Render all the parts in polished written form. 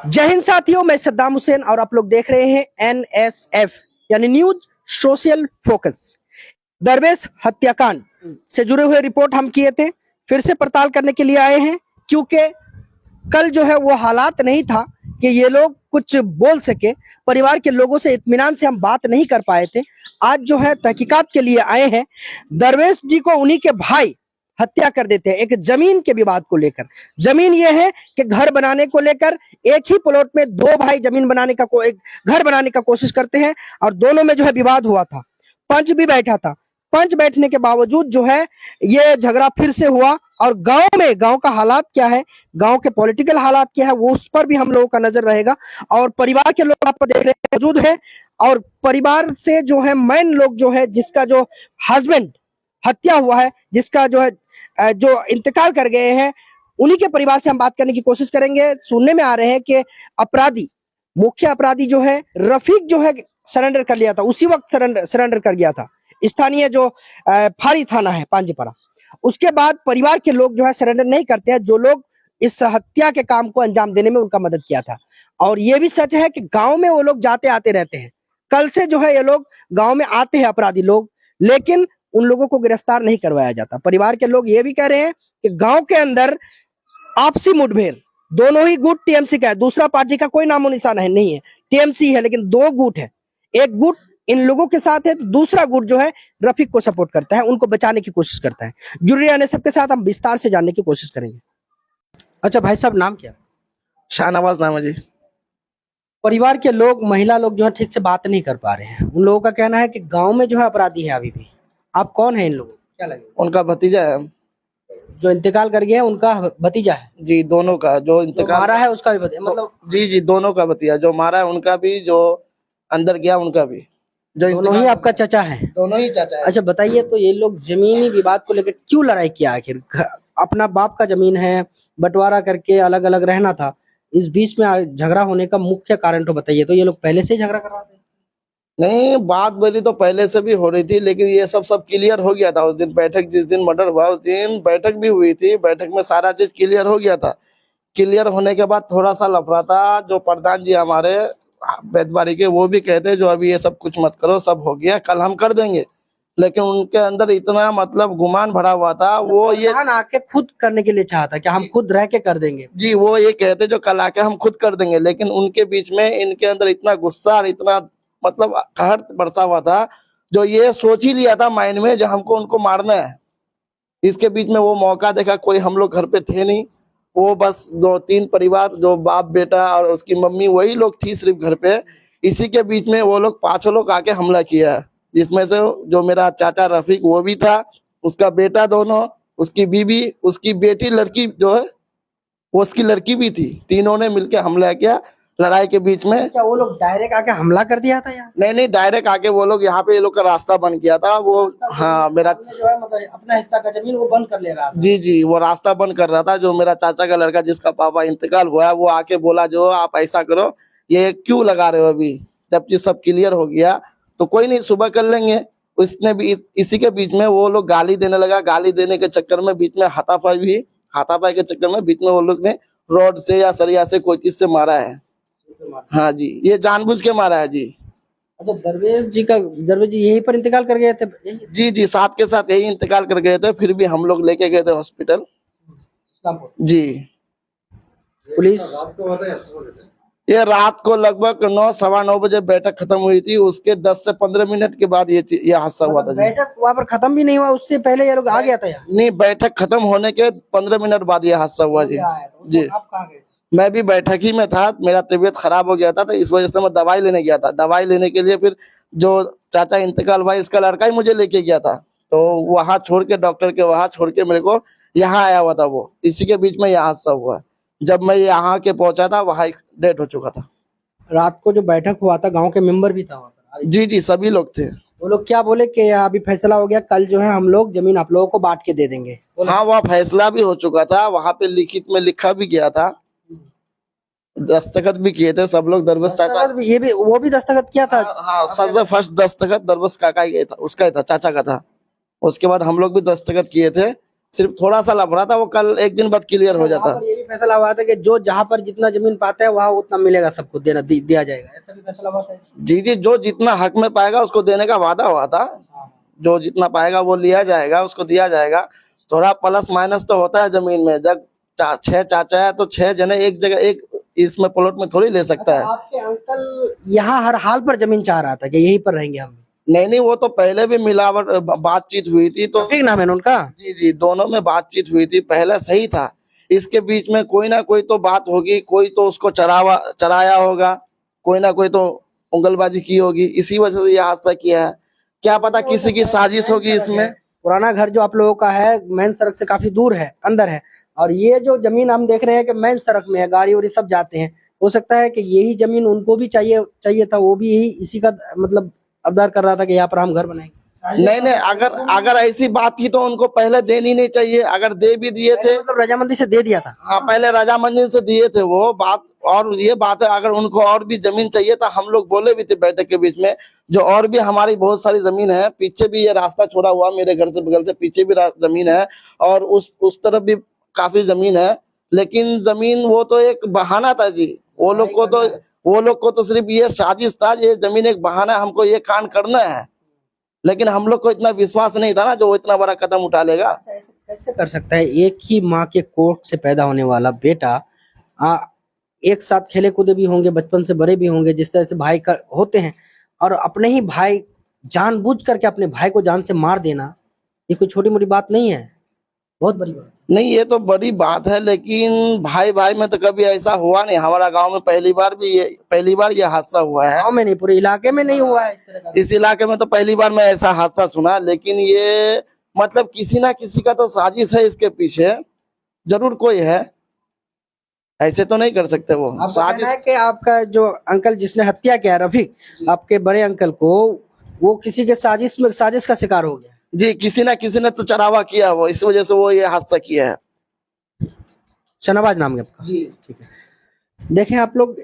जय हिंद साथियों, मैं सद्दाम हुसैन और आप लोग देख रहे हैं NSF यानी न्यूज सोशल फोकस। दरवेश हत्याकांड से जुड़े हुए रिपोर्ट हम किए थे, फिर से पड़ताल करने के लिए आए हैं, क्योंकि कल जो है वो हालात नहीं था कि ये लोग कुछ बोल सके। परिवार के लोगों से इत्मीनान से हम बात नहीं कर पाए थे। आज जो है तहकीकात के लिए आए हैं। दरवेश जी को उन्हीं के भाई हत्या कर देते हैं एक जमीन के विवाद को लेकर। जमीन ये है कि घर बनाने को लेकर एक ही प्लॉट में दो भाई जमीन बनाने का एक घर बनाने का कोशिश करते हैं और दोनों में जो है विवाद हुआ था। पंच भी बैठा था। पंच बैठने के बावजूद जो है ये झगड़ा फिर से हुआ और गांव का हालात क्या है, गांव के पॉलिटिकल हालात क्या है, वो उस पर भी हम लोगों का नजर रहेगा। और परिवार के लोग आप पर देख रहे हैं मौजूद है और परिवार से जो है मैन लोग जो है जिसका जो हस्बैंड हत्या हुआ है, जिसका जो है जो इंतकाल कर गए हैं, उन्हीं के परिवार से हम बात करने की कोशिश करेंगे। सुनने में आ रहे हैं कि अपराधी मुख्य अपराधी जो है रफीक जो है सरेंडर कर लिया था, उसी वक्त सरेंडर कर गया था स्थानीय जो फारी थाना है पांजेपरा। उसके बाद परिवार के लोग जो है सरेंडर नहीं करते हैं, जो लोग इस हत्या के काम को अंजाम देने में उनका मदद किया था। और ये भी सच है कि गांव में वो लोग जाते आते रहते हैं। कल से जो है ये लोग गांव में आते हैं अपराधी लोग, लेकिन उन लोगों को गिरफ्तार नहीं करवाया जाता। परिवार के लोग ये भी कह रहे हैं कि गांव के अंदर आपसी मुठभेड़, दोनों ही गुट टीएमसी का है, दूसरा पार्टी का कोई नामो निशान है नहीं है। टीएमसी है लेकिन दो गुट है, एक गुट इन लोगों के साथ है तो दूसरा गुट जो है रफीक को सपोर्ट करता है, उनको बचाने की कोशिश करता है। जुड़े रहने सबके साथ हम विस्तार से जानने की कोशिश करेंगे। अच्छा भाई साहब, नाम क्या? शाहनवाज नाम है जी। परिवार के लोग, महिला लोग जो है ठीक से बात नहीं कर पा रहे हैं। उन लोगों का कहना है कि गांव में जो है अपराधी है अभी भी। आप कौन है इन लोगों को, क्या लगे? उनका भतीजा है जो इंतकाल कर गया है उनका भतीजा है जी। दोनों का जो इंतकाल मारा है उसका भी भतीजा, मतलब जी दोनों का भतीजा। जो मारा है उनका भी, जो अंदर गया उनका भी। जो दोनों ही आपका चाचा है? दोनों ही चाचा है। अच्छा बताइए, तो ये लोग जमीनी विवाद को लेकर क्यों लड़ाई किया आखिर? अपना बाप का जमीन है, बंटवारा करके अलग अलग रहना था, इस बीच में झगड़ा होने का मुख्य कारण तो बताइए। तो ये लोग पहले से ही झगड़ा कर रहे थे? नहीं, बात बोली तो पहले से भी हो रही थी, लेकिन ये सब क्लियर हो गया था उस दिन। बैठक जिस दिन मर्डर हुआ उस दिन बैठक भी हुई थी। बैठक में सारा चीज क्लियर हो गया था। क्लियर होने के बाद थोड़ा सा लफड़ा था। जो प्रधान जी हमारे बेदबारी के, वो भी कहते जो अभी ये सब कुछ मत करो, सब हो गया, कल हम कर देंगे। लेकिन उनके अंदर इतना मतलब गुमान भरा हुआ था। वो ये आके खुद करने के लिए चाहता कि हम खुद रह के कर देंगे जी, वो ये कहते जो कल आके हम खुद कर देंगे। लेकिन उनके बीच में इनके अंदर इतना गुस्सा और इतना मतलब कहर बरसा हुआ था, जो ये सोच ही लिया था माइंड में जो हमको उनको मारना है। इसके बीच में वो मौका देखा, कोई हम लोग घर पे थे नहीं, वो बस 2-3 परिवार, जो बाप बेटा और उसकी मम्मी, वही लोग थी सिर्फ घर पे। इसी के बीच में वो लोग 5 लोग आके हमला किया, जिसमें से जो मेरा चाचा रफीक वो भी था, उसका बेटा दोनों, उसकी बीवी, उसकी बेटी, लड़की जो है वो उसकी लड़की भी थी। तीनों ने मिलके हमला किया लड़ाई के बीच में। क्या वो लोग डायरेक्ट आके हमला कर दिया था यार? नहीं, डायरेक्ट आके वो लोग यहाँ पे ये लोग का रास्ता बन गया था। वो हाँ, मेरा जो है मतलब अपना हिस्सा का जमीन वो बंद कर ले रहा था। जी, वो रास्ता बंद कर रहा था। जो मेरा चाचा का लड़का जिसका पापा इंतकाल हुआ है, वो आके बोला जो आप ऐसा करो, ये क्यों लगा रहे हो अभी, जबकि सब क्लियर हो गया तो कोई नहीं, सुबह कर लेंगे। उसने भी इसी के बीच में वो लोग गाली देने लगा। गाली देने के चक्कर में बीच में हाथापाई के चक्कर में बीच में वो लोग ने रॉड से या सरिया से कोई चीज से मारा है। हाँ जी, ये जानबूझ के मारा है जी। अच्छा, दरवेश जी यहीं पर इंतकाल कर गए थे? जी, साथ के साथ यही इंतकाल कर गए थे। फिर भी हम लोग लेके गए थे हॉस्पिटल जी। पुलिस ये रात को लगभग 9-9:15 बजे बैठक खत्म हुई थी। उसके 10 से 15 मिनट के बाद ये हादसा हुआ था जी। बैठक वहाँ पर खत्म भी नहीं हुआ, उससे पहले ये लोग आ गया था यार? नहीं, बैठक खत्म होने के 15 मिनट बाद ये हादसा हुआ जी। जी, आप कहाँ गए? मैं भी बैठक ही में था। मेरा तबीयत खराब हो गया था, तो इस वजह से मैं दवाई लेने गया था। दवाई लेने के लिए फिर जो चाचा इंतकाल हुआ, इसका लड़का ही मुझे लेके गया था। तो वहाँ छोड़ के, डॉक्टर के वहाँ छोड़ के मेरे को यहाँ आया हुआ था वो। इसी के बीच में यह हादसा हुआ। जब मैं यहाँ के पहुंचा था, वहाँ डेथ हो चुका था। रात को जो बैठक हुआ था, गांव के मेंबर भी था वहाँ पर? जी, सभी लोग थे। वो लोग क्या बोले कि अभी फैसला हो गया, कल जो है हम लोग जमीन आप लोगों को बांट के दे देंगे? हाँ, वहाँ फैसला भी हो चुका था। वहाँ पे लिखित में लिखा भी गया था, दस्तखत भी किए थे सब लोग। दरवेश चाचा वो भी दस्तखत किया था? हाँ, सबसे फर्स्ट दस्तखत दरवेश काका ही था, उसका ही था, चाचा का था। उसके बाद हम लोग भी दस्तखत किए थे। सिर्फ थोड़ा सा लफड़ा था, वो कल एक दिन बाद क्लियर हो जाता। वहाँ पर ये भी फैसला हुआ था कि जो जहाँ पर जितना जमीन पाता है वहाँ उतना मिलेगा, सबको दिया जाएगा, ऐसा भी फैसला हुआ था। जी जी, जो जितना हक में पाएगा उसको देने का वादा हुआ था। जो जितना पाएगा वो लिया जाएगा, उसको दिया जाएगा। थोड़ा प्लस माइनस तो होता है जमीन में। जब 6 चाचा है तो 6 जने एक जगह एक इसमें प्लॉट में थोड़ी ले सकता है। आपके अंकल यहाँ हर हाल पर जमीन चाह रहा था कि यहीं पर रहेंगे हम? नहीं नहीं, वो तो पहले भी मिलावट बातचीत हुई थी। तो रफीक नाम है ना उनका? जी जी, दोनों में बातचीत हुई थी, पहले सही था। इसके बीच में कोई ना कोई तो बात होगी, कोई तो उसको चराया होगा, कोई ना कोई तो उंगलबाजी की होगी, इसी वजह से ये हादसा किया है। क्या पता किसी की साजिश होगी इसमें। पुराना घर जो आप लोगों का है मेन सड़क से काफी दूर है, अंदर है, और ये जो जमीन हम देख रहे हैं कि मेन सड़क में है, गाड़ी वाड़ी सब जाते हैं। हो सकता है कि यही जमीन उनको भी चाहिए था, वो भी यही इसी का मतलब अबदार कर रहा था कि यहाँ पर हम घर बनाएंगे। नहीं नहीं, अगर ऐसी बात थी तो उनको पहले देनी नहीं चाहिए। अगर दे भी दिए थे, मतलब रजामंदी से दे दिया था। हाँ, पहले रजामंदी से दिए थे वो बात। और ये बात है, अगर उनको और भी जमीन चाहिए था, हम लोग बोले भी थे बैठक के बीच में, जो और भी हमारी बहुत सारी जमीन है, पीछे भी ये रास्ता छोड़ा हुआ मेरे घर से बगल से पीछे भी जमीन है, और उस तरफ भी काफी जमीन है। लेकिन जमीन वो तो एक बहाना था जी। वो लोग को तो सिर्फ ये साजिश था, ये जमीन एक बहाना, हमको ये कांड करना है। लेकिन हम लोग को इतना विश्वास नहीं था ना जो वो इतना बड़ा कदम उठा लेगा। कैसे कर सकता है एक ही माँ के कोख से पैदा होने वाला बेटा, एक साथ खेले कूदे भी होंगे, बचपन से बड़े भी होंगे, जिस तरह से भाई का होते हैं, और अपने ही भाई जानबूझ करके अपने भाई को जान से मार देना, ये कोई छोटी मोटी बात नहीं है, बहुत बड़ी बात। नहीं, ये तो बड़ी बात है, लेकिन भाई भाई में तो कभी ऐसा हुआ नहीं। हमारा गांव में पहली बार ये हादसा हुआ है। गाँव में नहीं, पूरे इलाके में नहीं हुआ है इस तरह का। इस इलाके में तो पहली बार मैं ऐसा हादसा सुना। लेकिन ये मतलब किसी ना किसी का तो साजिश है इसके पीछे, जरूर कोई है, ऐसे तो नहीं कर सकते वो। आपका कहना है कि आपका जो अंकल जिसने हत्या किया रफीक, आपके बड़े अंकल को, वो किसी के साजिश का शिकार हो गया? जी, किसी ना किसी ने तो चढ़ावा किया वो, इस वजह से वो ये हादसा किया है। शहनाबाज नाम है आपका? जी ठीक है। देखें आप लोग,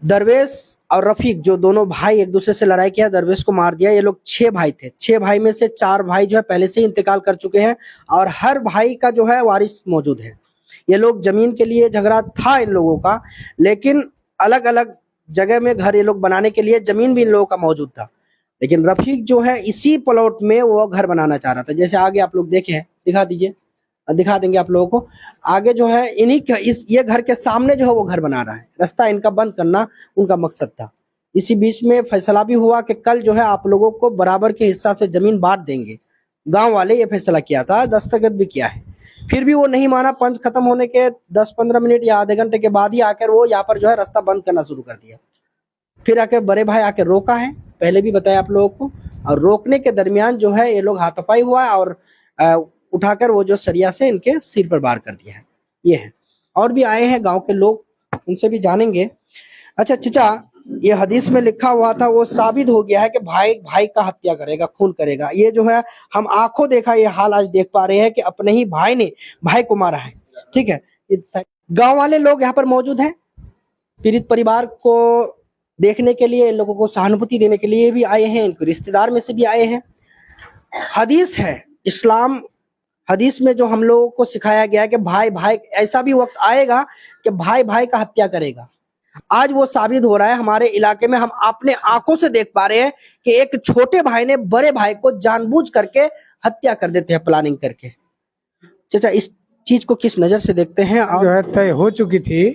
दरवेश और रफीक जो दोनों भाई एक दूसरे से लड़ाई किया, दरवेश को मार दिया। ये लोग 6 भाई थे, 6 भाई में से 4 भाई जो है पहले से ही इंतकाल कर चुके हैं, और हर भाई का जो है वारिस मौजूद है। ये लोग जमीन के लिए झगड़ा था इन लोगों का, लेकिन अलग अलग जगह में घर ये लोग बनाने के लिए जमीन भी इन लोगों का मौजूद था। लेकिन रफीक जो है इसी प्लॉट में वो घर बनाना चाह रहा था। जैसे आगे आप लोग देखे हैं, दिखा दीजिए, दिखा देंगे आप लोगों को। आगे जो है इन्हीं का ये घर के सामने जो है वो घर बना रहा है, रास्ता इनका बंद करना उनका मकसद था। इसी बीच में फैसला भी हुआ कि कल जो है आप लोगों को बराबर के हिस्सा से जमीन बांट देंगे। गांव वाले ये फैसला किया था, दस्तखत भी किया है, फिर भी वो नहीं माना। पंच खत्म होने के 10-15 मिनट या आधे घंटे के बाद ही आकर वो यहाँ पर जो है रास्ता बंद करना शुरू कर दिया। फिर आके बड़े भाई आके रोका है, पहले भी बताया आप लोगों को, और रोकने के दरमियान जो है ये लोग हाथापाई हुआ है, और उठाकर वो जो सरिया से इनके सिर पर वार कर दिया है। ये है, और भी आए हैं गांव के लोग, उनसे भी जानेंगे। अच्छा चचा, ये हदीस में लिखा हुआ था वो साबित हो गया है कि भाई भाई का हत्या करेगा, खून करेगा। ये जो है हम आंखों देखा ये हाल आज देख पा रहे हैं कि अपने ही भाई ने भाई को मारा है। ठीक है, गांव वाले लोग यहाँ पर मौजूद हैं, पीड़ित परिवार को देखने के लिए, इन लोगों को सहानुभूति देने के लिए भी आए हैं, इनके रिश्तेदार में से भी आए हैं। हदीस है, इस्लाम हदीस में जो हम लोगों को सिखाया गया है कि भाई भाई, ऐसा भी वक्त आएगा कि भाई भाई का हत्या करेगा। आज वो साबित हो रहा है हमारे इलाके में। हम अपने आंखों से देख पा रहे हैं कि एक छोटे भाई ने बड़े भाई को जानबूझ करके हत्या कर देते हैं, प्लानिंग करके। चाचा, इस चीज को किस नजर से देखते हैं? जो है तय हो चुकी थी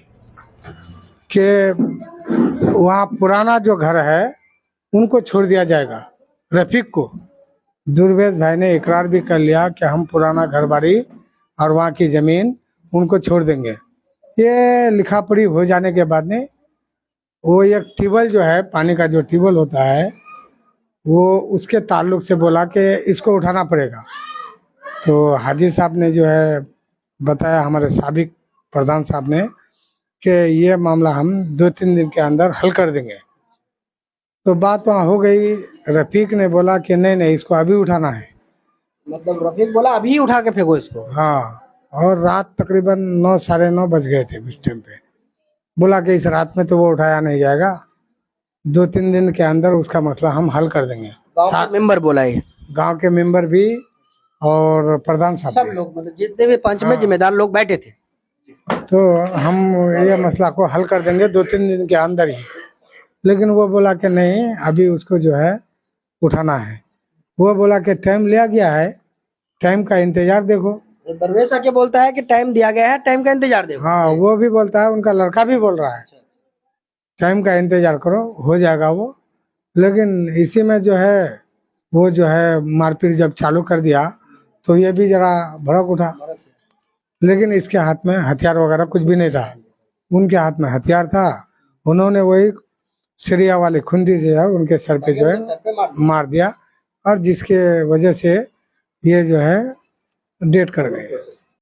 कि वहाँ पुराना जो घर है उनको छोड़ दिया जाएगा। रफीक को दुर्वेश भाई ने इकरार भी कर लिया कि हम पुराना घर बाड़ी और वहाँ की ज़मीन उनको छोड़ देंगे। ये लिखा पढ़ी हो जाने के बाद में वो एक ट्यूबवेल जो है, पानी का जो ट्यूबवेल होता है, वो उसके ताल्लुक से बोला कि इसको उठाना पड़ेगा। तो हाजी साहब ने जो है बताया, हमारे साबिक प्रधान साहब ने, कि ये मामला हम 2-3 दिन के अंदर हल कर देंगे। तो बात वहाँ हो गई। रफीक ने बोला कि नहीं इसको अभी उठाना है। मतलब रफीक बोला अभी उठा के फेंको इसको? हाँ, और रात तकरीबन 9 साढ़े 9 बज गए थे उस टाइम पे। बोला कि इस रात में तो वो उठाया नहीं जाएगा, 2-3 दिन के अंदर उसका मसला हम हल कर देंगे। गांव के मेंबर बोला है, गांव के मेंबर भी और प्रधान सब साहब भी। लोग मतलब जितने भी पंच में हाँ। जिम्मेदार लोग बैठे थे। तो हम ये मसला को हल कर देंगे 2-3 दिन के अंदर ही। लेकिन वो बोला कि नहीं, अभी उसको जो है उठाना है। वो बोला कि टाइम लिया गया है, टाइम का इंतजार देखो। तो दरवेश आके बोलता है कि टाइम दिया गया है, टाइम का इंतजार देखो। हाँ, वो भी बोलता है, उनका लड़का भी बोल रहा है टाइम का इंतजार करो, हो जाएगा वो। लेकिन इसी में जो है वो जो है मारपीट जब चालू कर दिया तो ये भी जरा भड़क उठा। लेकिन इसके हाथ में हथियार वगैरह कुछ भी नहीं था, उनके हाथ में हथियार था। उन्होंने वही सिरिया वाली खुंदी जो है उनके सर पे जो सर है पे मार दिया। मार दिया, और जिसके वजह से ये जो है डेट कर गए।